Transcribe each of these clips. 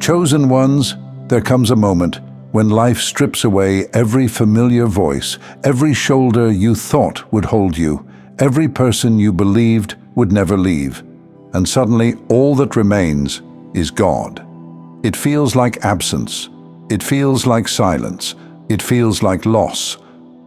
Chosen ones, there comes a moment when life strips away every familiar voice, every shoulder you thought would hold you, every person you believed would never leave, and suddenly all that remains is God. It feels like absence. It feels like silence. It feels like loss.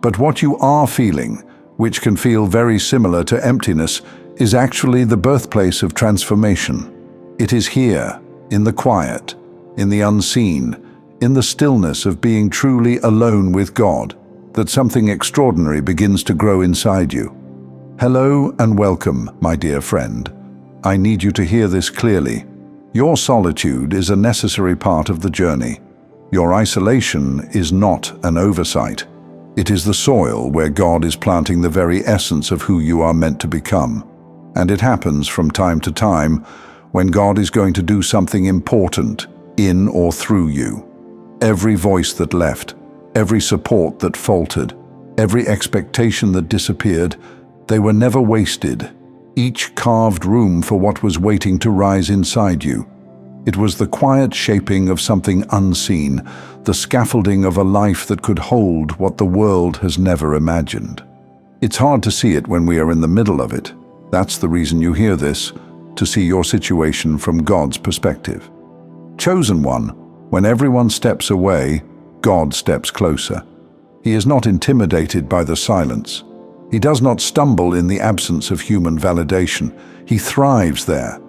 But what you are feeling, which can feel very similar to emptiness, is actually the birthplace of transformation. It is here, in the quiet, in the unseen, in the stillness of being truly alone with God, that something extraordinary begins to grow inside you. Hello and welcome, my dear friend. I need you to hear this clearly. Your solitude is a necessary part of the journey. Your isolation is not an oversight. It is the soil where God is planting the very essence of who you are meant to become. And it happens from time to time when God is going to do something important in or through you. Every voice that left, every support that faltered, every expectation that disappeared, they were never wasted. Each carved room for what was waiting to rise inside you. It was the quiet shaping of something unseen, the scaffolding of a life that could hold what the world has never imagined. It's hard to see it when we are in the middle of it. That's the reason you hear this, to see your situation from God's perspective. Chosen one, when everyone steps away, God steps closer. He is not intimidated by the silence. He does not stumble in the absence of human validation. He thrives there.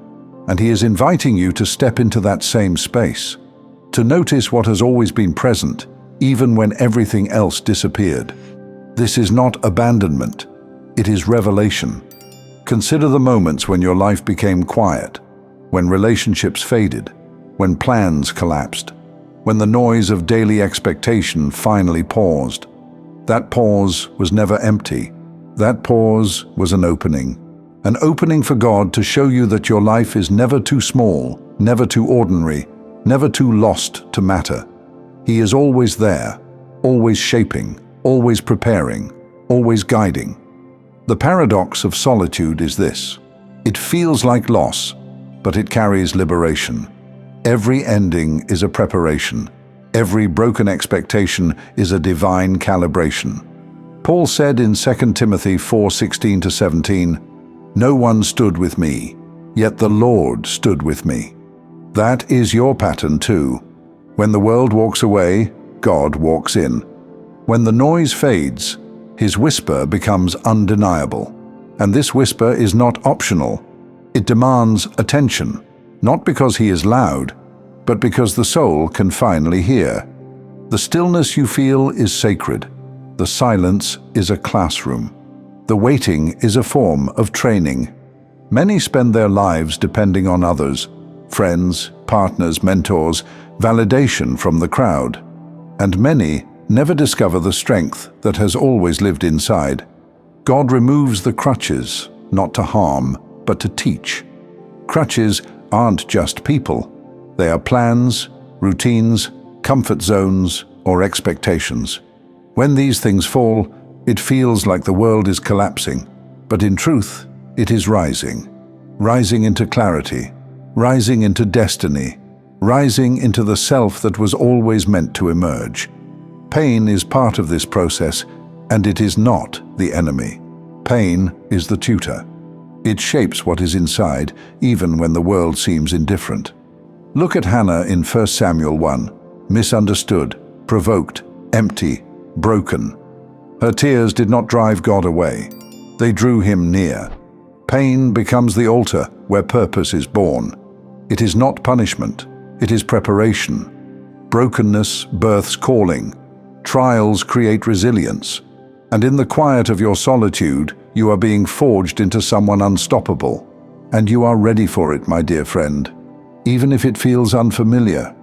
And he is inviting you to step into that same space, to notice what has always been present, even when everything else disappeared. This is not abandonment. It is revelation. Consider the moments when your life became quiet, when relationships faded, when plans collapsed, when the noise of daily expectation finally paused. That pause was never empty. That pause was an opening for God to show you that your life is never too small, never too ordinary, never too lost to matter. He is always there, always shaping, always preparing, always guiding. The paradox of solitude is this: it feels like loss, but it carries liberation. Every ending is a preparation. Every broken expectation is a divine calibration. Paul said in 2 Timothy 4:16-17, "No one stood with me, yet the Lord stood with me." That is your pattern too. When the world walks away, God walks in. When the noise fades, His whisper becomes undeniable. And this whisper is not optional. It demands attention, not because He is loud, but because the soul can finally hear. The stillness you feel is sacred. The silence is a classroom. The waiting is a form of training. Many spend their lives depending on others, friends, partners, mentors, validation from the crowd. And many never discover the strength that has always lived inside. God removes the crutches, not to harm, but to teach. Crutches aren't just people. They are plans, routines, comfort zones, or expectations. When these things fall, it feels like the world is collapsing, but in truth, it is rising. Rising into clarity, rising into destiny, rising into the self that was always meant to emerge. Pain is part of this process, and it is not the enemy. Pain is the tutor. It shapes what is inside, even when the world seems indifferent. Look at Hannah in 1 Samuel 1, misunderstood, provoked, empty, broken. Her tears did not drive God away. They drew Him near. Pain becomes the altar where purpose is born. It is not punishment. It is preparation. Brokenness births calling. Trials create resilience. And in the quiet of your solitude, you are being forged into someone unstoppable. And you are ready for it, my dear friend. Even if it feels unfamiliar,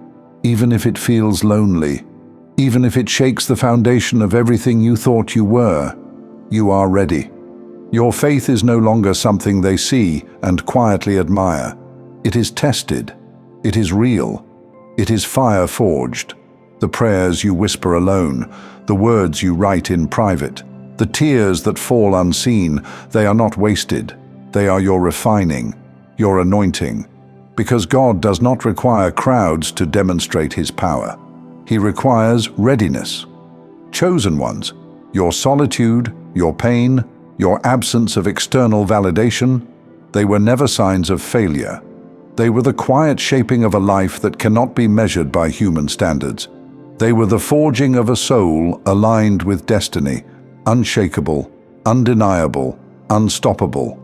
even if it feels lonely, even if it shakes the foundation of everything you thought you were, you are ready. Your faith is no longer something they see and quietly admire. It is tested. It is real. It is fire-forged. The prayers you whisper alone, the words you write in private, the tears that fall unseen, they are not wasted. They are your refining, your anointing. Because God does not require crowds to demonstrate his power. He requires readiness. Chosen ones, your solitude, your pain, your absence of external validation, they were never signs of failure. They were the quiet shaping of a life that cannot be measured by human standards. They were the forging of a soul aligned with destiny, unshakable, undeniable, unstoppable.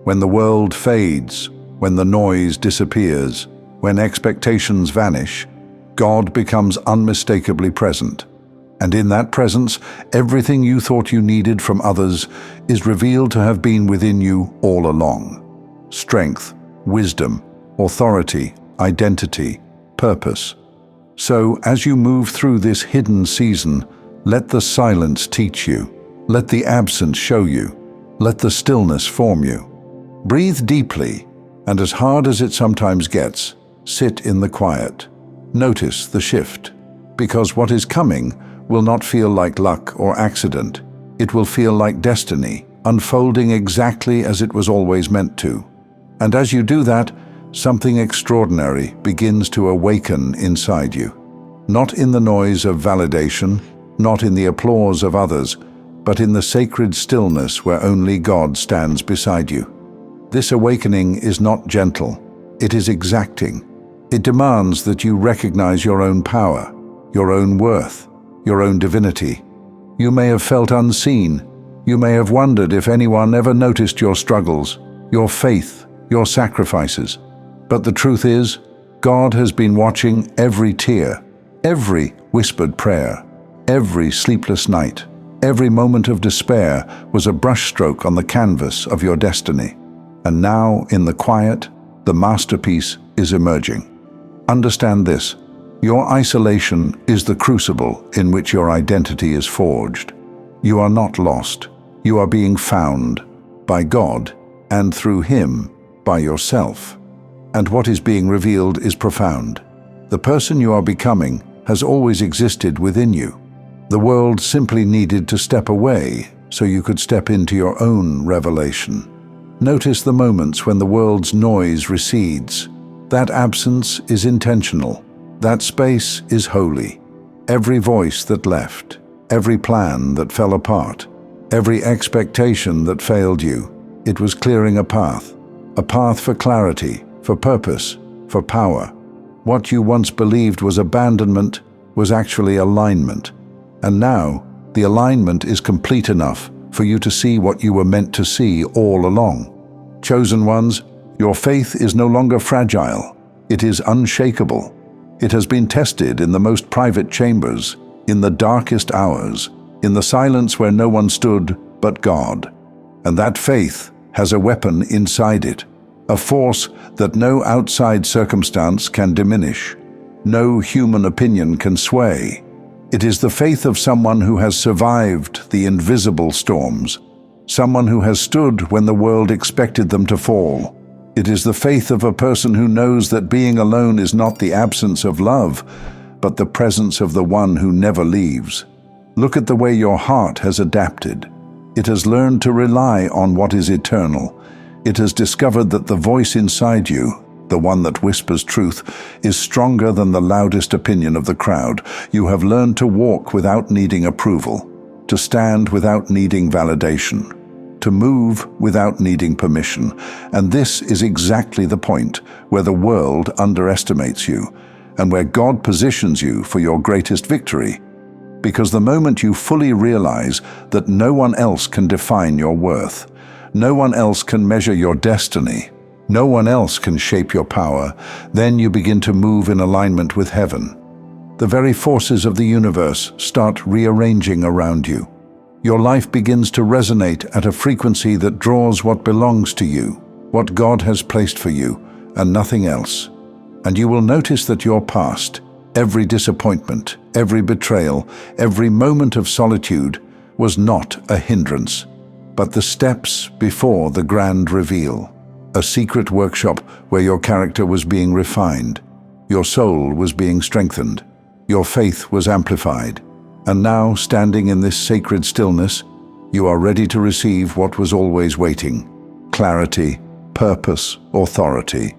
When the world fades, when the noise disappears, when expectations vanish, God becomes unmistakably present. And in that presence, everything you thought you needed from others is revealed to have been within you all along. Strength, wisdom, authority, identity, purpose. So, as you move through this hidden season, let the silence teach you. Let the absence show you. Let the stillness form you. Breathe deeply, and as hard as it sometimes gets, sit in the quiet. Notice the shift, because what is coming will not feel like luck or accident. It will feel like destiny, unfolding exactly as it was always meant to. And as you do that, something extraordinary begins to awaken inside you. Not in the noise of validation, not in the applause of others, but in the sacred stillness where only God stands beside you. This awakening is not gentle, it is exacting. It demands that you recognize your own power, your own worth, your own divinity. You may have felt unseen. You may have wondered if anyone ever noticed your struggles, your faith, your sacrifices. But the truth is, God has been watching every tear, every whispered prayer, every sleepless night. Every moment of despair was a brushstroke on the canvas of your destiny. And now, in the quiet, the masterpiece is emerging. Understand this: your isolation is the crucible in which your identity is forged. You are not lost. You are being found by God, and through Him, by yourself. And what is being revealed is profound. The person you are becoming has always existed within you. The world simply needed to step away so you could step into your own revelation. Notice the moments when the world's noise recedes. That absence is intentional. That space is holy. Every voice that left, every plan that fell apart, every expectation that failed you, it was clearing a path for clarity, for purpose, for power. What you once believed was abandonment was actually alignment. And now, the alignment is complete enough for you to see what you were meant to see all along. Chosen ones, your faith is no longer fragile. It is unshakable. It has been tested in the most private chambers, in the darkest hours, in the silence where no one stood but God. And that faith has a weapon inside it, a force that no outside circumstance can diminish, no human opinion can sway. It is the faith of someone who has survived the invisible storms, someone who has stood when the world expected them to fall. It is the faith of a person who knows that being alone is not the absence of love, but the presence of the one who never leaves. Look at the way your heart has adapted. It has learned to rely on what is eternal. It has discovered that the voice inside you, the one that whispers truth, is stronger than the loudest opinion of the crowd. You have learned to walk without needing approval, to stand without needing validation, to move without needing permission. And this is exactly the point where the world underestimates you, and where God positions you for your greatest victory. Because the moment you fully realize that no one else can define your worth, no one else can measure your destiny, no one else can shape your power, then you begin to move in alignment with heaven. The very forces of the universe start rearranging around you. Your life begins to resonate at a frequency that draws what belongs to you, what God has placed for you, and nothing else. And you will notice that your past, every disappointment, every betrayal, every moment of solitude, was not a hindrance, but the steps before the grand reveal. A secret workshop where your character was being refined, your soul was being strengthened, your faith was amplified. And now, standing in this sacred stillness, you are ready to receive what was always waiting: clarity, purpose, authority.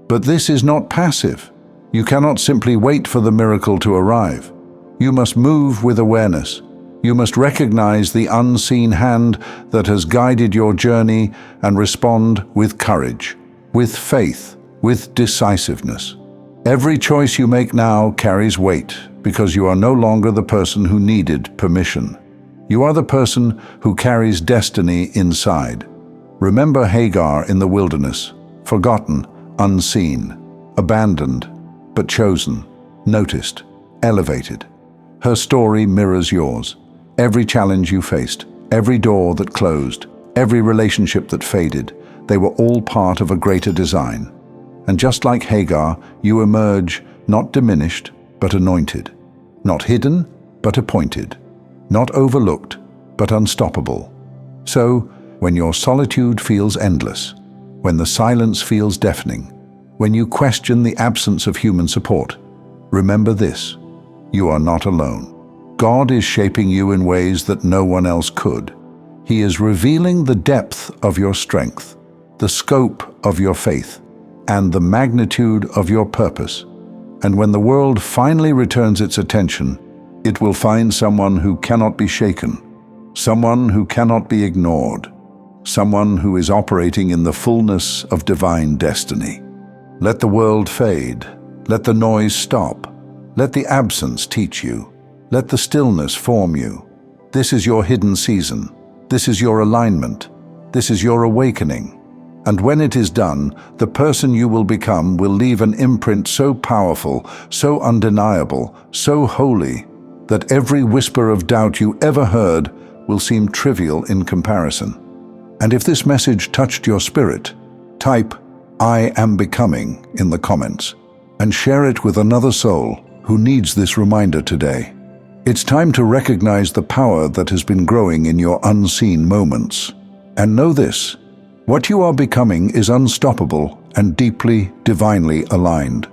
But this is not passive. You cannot simply wait for the miracle to arrive. You must move with awareness. You must recognize the unseen hand that has guided your journey and respond with courage, with faith, with decisiveness. Every choice you make now carries weight because you are no longer the person who needed permission. You are the person who carries destiny inside. Remember Hagar in the wilderness, forgotten, unseen, abandoned, but chosen, noticed, elevated. Her story mirrors yours. Every challenge you faced, every door that closed, every relationship that faded, they were all part of a greater design. And just like Hagar, you emerge not diminished, but anointed. Not hidden, but appointed. Not overlooked, but unstoppable. So, when your solitude feels endless, when the silence feels deafening, when you question the absence of human support, remember this: you are not alone. God is shaping you in ways that no one else could. He is revealing the depth of your strength, the scope of your faith, and the magnitude of your purpose. And when the world finally returns its attention, it will find someone who cannot be shaken, someone who cannot be ignored, someone who is operating in the fullness of divine destiny. Let the world fade. Let the noise stop. Let the absence teach you. Let the stillness form you. This is your hidden season. This is your alignment. This is your awakening. And when it is done, the person you will become will leave an imprint so powerful, so undeniable, so holy, that every whisper of doubt you ever heard will seem trivial in comparison. And if this message touched your spirit, type "I am becoming" in the comments and share it with another soul who needs this reminder today. It's time to recognize the power that has been growing in your unseen moments. And know this: what you are becoming is unstoppable and deeply, divinely aligned.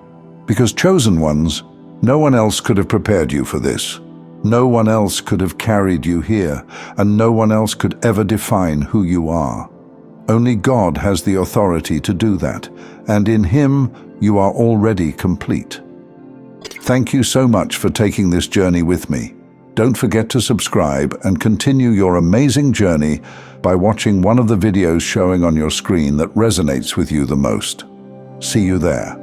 Because chosen ones, no one else could have prepared you for this. No one else could have carried you here, and no one else could ever define who you are. Only God has the authority to do that, and in Him you are already complete. Thank you so much for taking this journey with me. Don't forget to subscribe and continue your amazing journey by watching one of the videos showing on your screen that resonates with you the most. See you there.